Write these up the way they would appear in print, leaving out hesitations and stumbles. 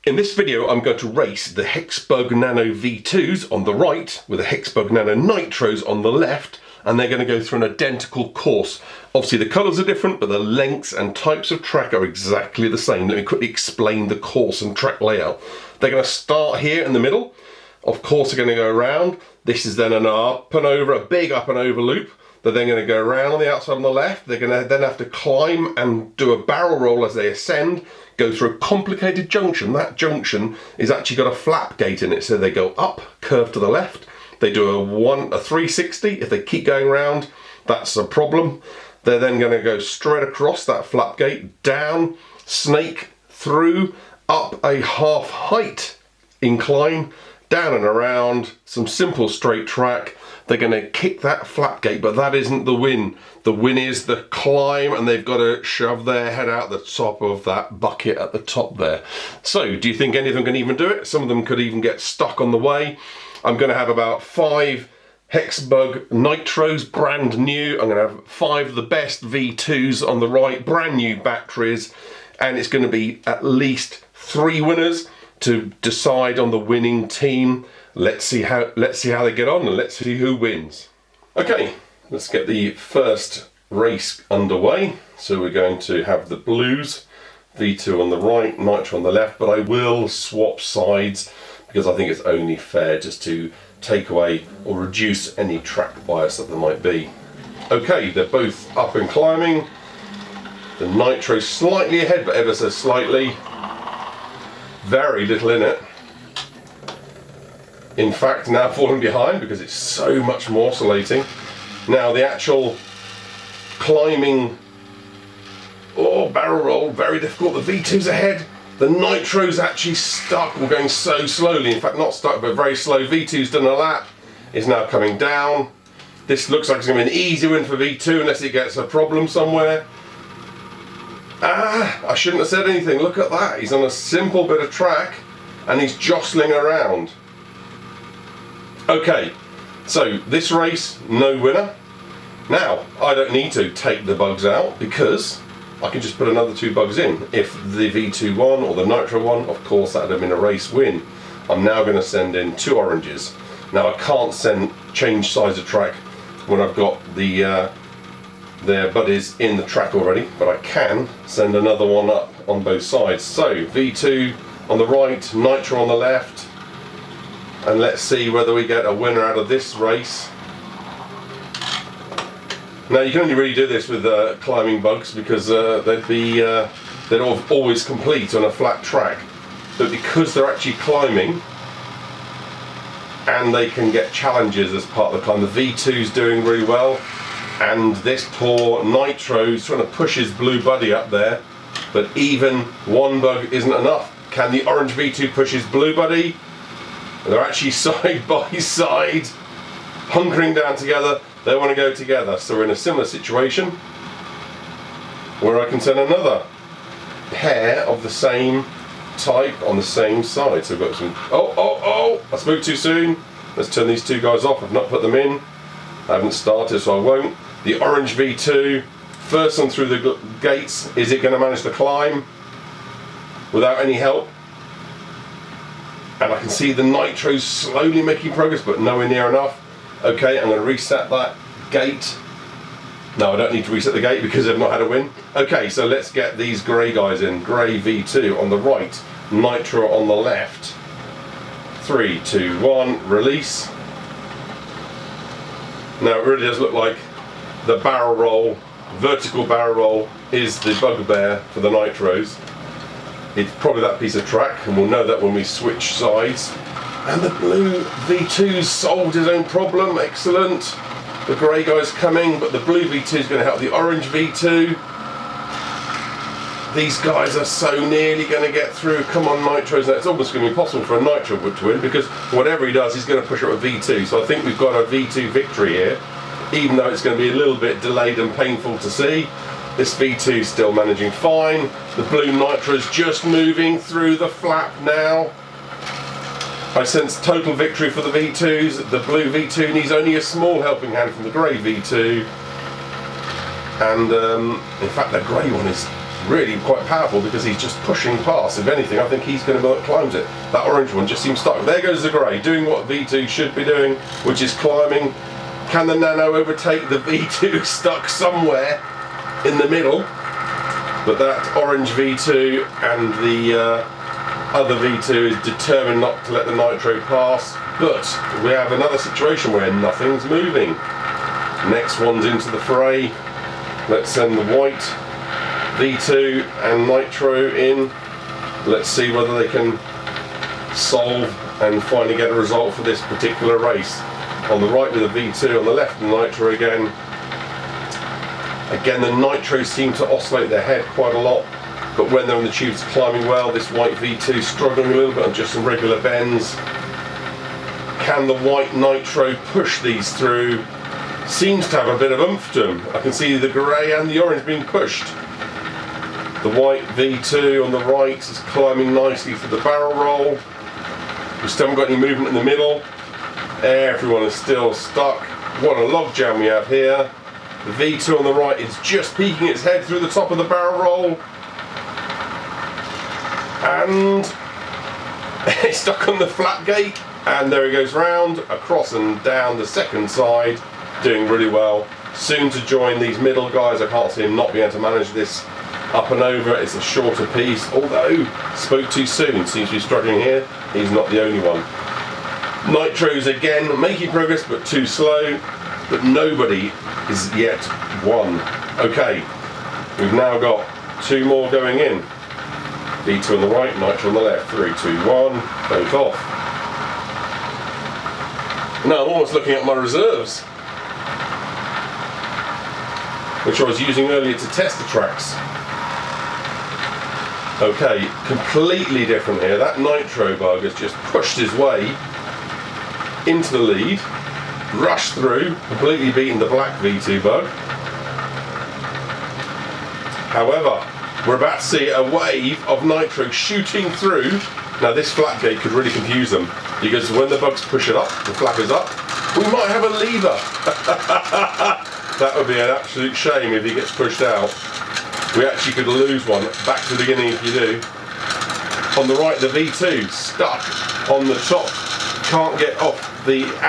In this video I'm going to race the HexBug Nano V2s on the right with the HexBug Nano NITROs on the left, and they're going to go through an identical course. Obviously the colours are different, but the lengths and types of track are exactly the same. Let me quickly explain the course and track layout. They're going to start here in the middle. Of course they're going to go around. This is then an up and over, a big up and over loop. They're then going to go around on the outside on the left. They're going to then have to climb and do a barrel roll as they ascend, go through a complicated junction. That junction is actually got a flap gate in it, so they go up, curve to the left. They do a 360. If they keep going around, that's a problem. They're then going to go straight across that flap gate, down, snake, through, up a half height incline, down and around, some simple straight track. They're going to kick that flap gate, but that isn't the win. The win is the climb, and they've got to shove their head out the top of that bucket at the top there. So, do you think any of them can even do it? Some of them could even get stuck on the way. I'm going to have about 5 HexBug Nitros, brand new. I'm going to have 5 of the best V2s on the right, brand new batteries, and it's going to be at least 3 winners to decide on the winning team. Let's see how they get on, and let's see who wins. Okay, let's get the first race underway. So we're going to have the blues, V2 on the right, Nitro on the left, but I will swap sides because I think it's only fair just to take away or reduce any track bias that there might be. Okay, they're both up and climbing. The Nitro slightly ahead, but ever so slightly. Very little in it. In fact, now falling behind because it's so much more oscillating. Now the actual climbing, barrel roll, very difficult. The V2's ahead. The Nitro's actually stuck. We're going so slowly. In fact, not stuck, but very slow. V2's done a lap. Is now coming down. This looks like it's going to be an easy win for V2 unless it gets a problem somewhere. I shouldn't have said anything. Look at that. He's on a simple bit of track and he's jostling around. Okay, so this race, no winner. Now, I don't need to take the bugs out because I can just put another 2 bugs in. If the V2 won or the Nitro won, of course that would have been a race win. I'm now going to send in 2 oranges. Now I can't change size of track when I've got their buddies in the track already, but I can send another one up on both sides. So V2 on the right, Nitro on the left. And let's see whether we get a winner out of this race. Now you can only really do this with climbing bugs because they'd always complete on a flat track. But because they're actually climbing and they can get challenges as part of the climb, the V2's doing really well, and this poor Nitro's trying to push his blue buddy up there, but even 1 bug isn't enough. Can the orange V2 push his blue buddy? They're actually side by side, hunkering down together. They want to go together. So we're in a similar situation where I can send another pair of the same type on the same side. So we've got some, I spoke too soon. Let's turn these 2 guys off. I've not put them in. I haven't started, so I won't. The orange V2, first one through the gates. Is it going to manage to climb without any help? And I can see the Nitro's slowly making progress, but nowhere near enough. Okay, I'm going to reset that gate. No, I don't need to reset the gate because they've not had a win. Okay, so let's get these grey guys in. Grey V2 on the right, Nitro on the left. 3, 2, 1, release. Now it really does look like the barrel roll, vertical barrel roll, is the bugbear for the Nitros. It's probably that piece of track, and we'll know that when we switch sides. And the blue V2's solved his own problem, excellent. The grey guy's coming, but the blue V2 is going to help the orange V2. These guys are so nearly going to get through. Come on, Nitros. Now, it's almost going to be impossible for a Nitro to win because whatever he does, he's going to push up a V2. So I think we've got a V2 victory here, even though it's going to be a little bit delayed and painful to see. This V2 is still managing fine. The blue Nitro's just moving through the flap now. I sense total victory for the V2s. The blue V2 needs only a small helping hand from the grey V2. And in fact the grey one is really quite powerful because he's just pushing past. If anything, I think he's going to be the one that climbs it. That orange one just seems stuck. There goes the grey, doing what V2 should be doing, which is climbing. Can the Nano overtake the V2 stuck somewhere in the middle? But that orange V2 and the other V2 is determined not to let the Nitro pass. But we have another situation where nothing's moving. Next one's into the fray. Let's send the white V2 and Nitro in. Let's see whether they can solve and finally get a result for this particular race. On the right with the V2, on the left the Nitro again. Again, the Nitros seem to oscillate their head quite a lot, but when they're on the tubes climbing well, this white V2 struggling a little bit on just some regular bends. Can the white Nitro push these through? Seems to have a bit of oomph to them. I can see the grey and the orange being pushed. The white V2 on the right is climbing nicely for the barrel roll. We still haven't got any movement in the middle. Everyone is still stuck. What a log jam we have here. The V2 on the right is just peeking its head through the top of the barrel roll. And it's stuck on the flat gate. And there he goes round, across and down the second side. Doing really well. Soon to join these middle guys. I can't see him not being able to manage this up and over. It's a shorter piece, although spoke too soon. Seems to be struggling here. He's not the only one. Nitros again making progress but too slow. But nobody is yet won. Okay, we've now got two more going in. V2 on the right, Nitro on the left. 3, 2, 1, both off. Now I'm almost looking at my reserves, which I was using earlier to test the tracks. Okay, completely different here. That Nitro bug has just pushed his way into the lead, rushed through, completely beaten the black V2 bug. However, we're about to see a wave of Nitro shooting through. Now this flat gate could really confuse them, because when the bugs push it up, the flap is up, we might have a lever. That would be an absolute shame if he gets pushed out. We actually could lose one. Back to the beginning if you do. On the right, the V2 stuck on the top. Can't get out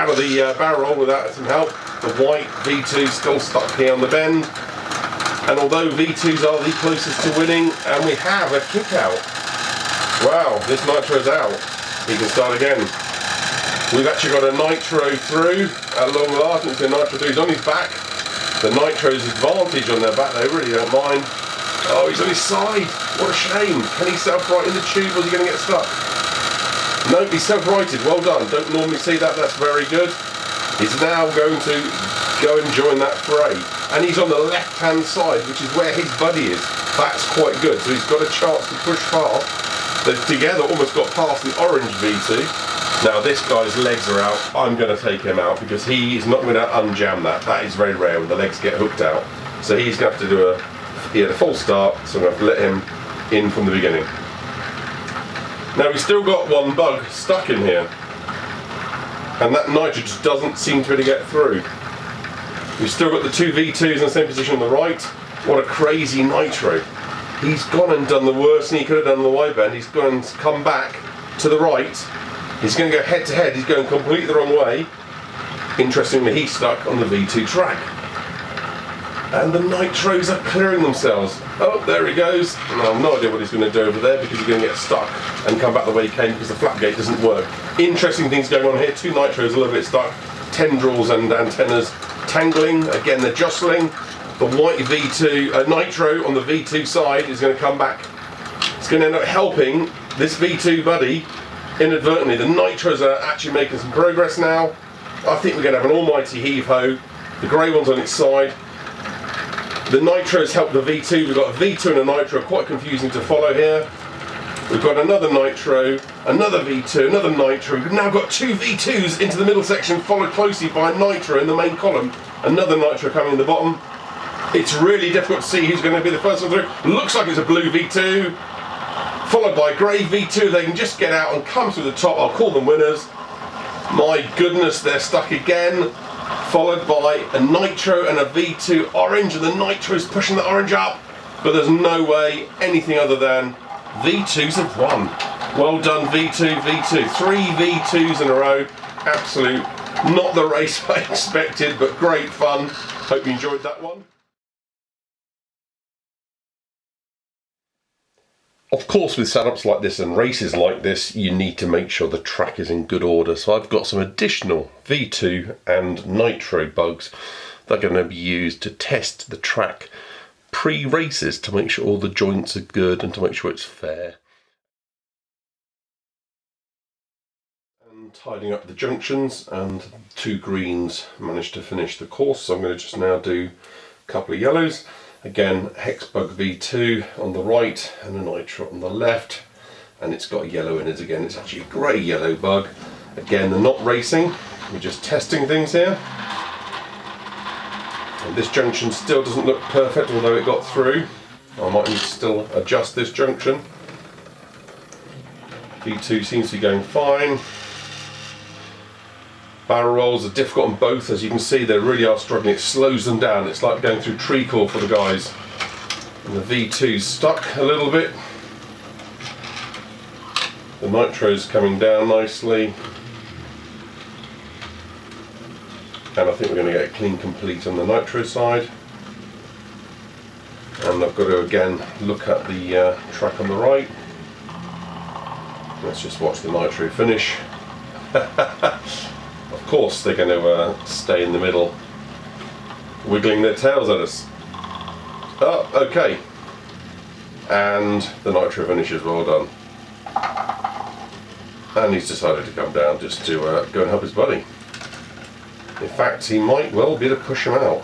of the barrel without some help. The white V2 still stuck here on the bend. And although V2s are the closest to winning, and we have a kick out. Wow, this Nitro's out. He can start again. We've actually got a Nitro through at long last. It's a Nitro 2's on his back. The Nitro's advantage on their back, they really don't mind. Oh, he's on his side. What a shame. Can he self-right in the tube or is he going to get stuck? No, he's self-righted. Well done. Don't normally see that. That's very good. He's now going to go and join that fray. And he's on the left-hand side, which is where his buddy is. That's quite good. So he's got a chance to push past. They've together almost got past the orange V2. Now this guy's legs are out. I'm going to take him out because he is not going to unjam that. That is very rare when the legs get hooked out. So he's going to have to do he had a full start, so I'm going to have to let him in from the beginning. Now we've still got one bug stuck in here. And that Nitro just doesn't seem to really get through. We've still got the two V2s in the same position on the right. What a crazy Nitro. He's gone and done the worst he could have done on the wide bend. He's gone and come back to the right. He's going to go head to head. He's going completely the wrong way. Interestingly, he's stuck on the V2 track. And the Nitros are clearing themselves. Oh, there he goes. And I have no idea what he's going to do over there because he's going to get stuck and come back the way he came because the flap gate doesn't work. Interesting things going on here. Two Nitros a little bit stuck. Tendrils and antennas tangling. Again, they're jostling. The white V2, Nitro on the V2 side is going to come back. It's going to end up helping this V2 buddy inadvertently. The Nitros are actually making some progress now. I think we're going to have an almighty heave-ho. The grey one's on its side. The Nitros help the V2. We've got a V2 and a Nitro, quite confusing to follow here. We've got another Nitro, another V2, another Nitro. We've now got two V2s into the middle section, followed closely by Nitro in the main column. Another Nitro coming in the bottom. It's really difficult to see who's going to be the first one through. Looks like it's a blue V2, followed by grey V2. They can just get out and come through the top. I'll call them winners. My goodness, they're stuck again. Followed by a Nitro and a V2 orange, and the Nitro's pushing the orange up. but there's no way anything other than V2s have won. Well done V2, V2. 3 V2s in a row. Absolute, not the race I expected, but great fun. Hope you enjoyed that one. Of course, with setups like this and races like this, you need to make sure the track is in good order. So I've got some additional V2 and Nitro bugs that are going to be used to test the track pre-races to make sure all the joints are good and to make sure it's fair. And tidying up the junctions, and 2 greens managed to finish the course. So I'm going to just now do a couple of yellows. Again, HexBug V2 on the right and a Nitro on the left, and it's got yellow in it again. It's actually a grey yellow bug. Again, they're not racing, we're just testing things here. And this junction still doesn't look perfect, although it got through. I might need to still adjust this junction. V2 seems to be going fine. Barrel rolls are difficult on both, as you can see they really are struggling. It slows them down, it's like going through treacle for the guys. And the V2's stuck a little bit. The Nitro's coming down nicely. And I think we're going to get clean complete on the Nitro side. And I've got to again look at the track on the right. Let's just watch the Nitro finish. Of course they're going to stay in the middle, wiggling their tails at us. Oh, okay. And the Nitro finishes, well done. And he's decided to come down just to go and help his buddy. In fact, he might well be able to push him out.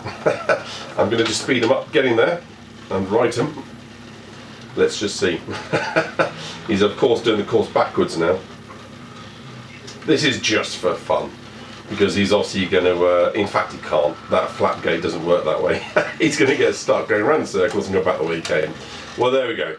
I'm going to just speed him up getting there and right him. Let's just see. He's of course doing the course backwards now. This is just for fun, because he's obviously going to, in fact he can't, that flap gate doesn't work that way. He's going to get stuck going around in circles and go back the way he came. Well, there we go.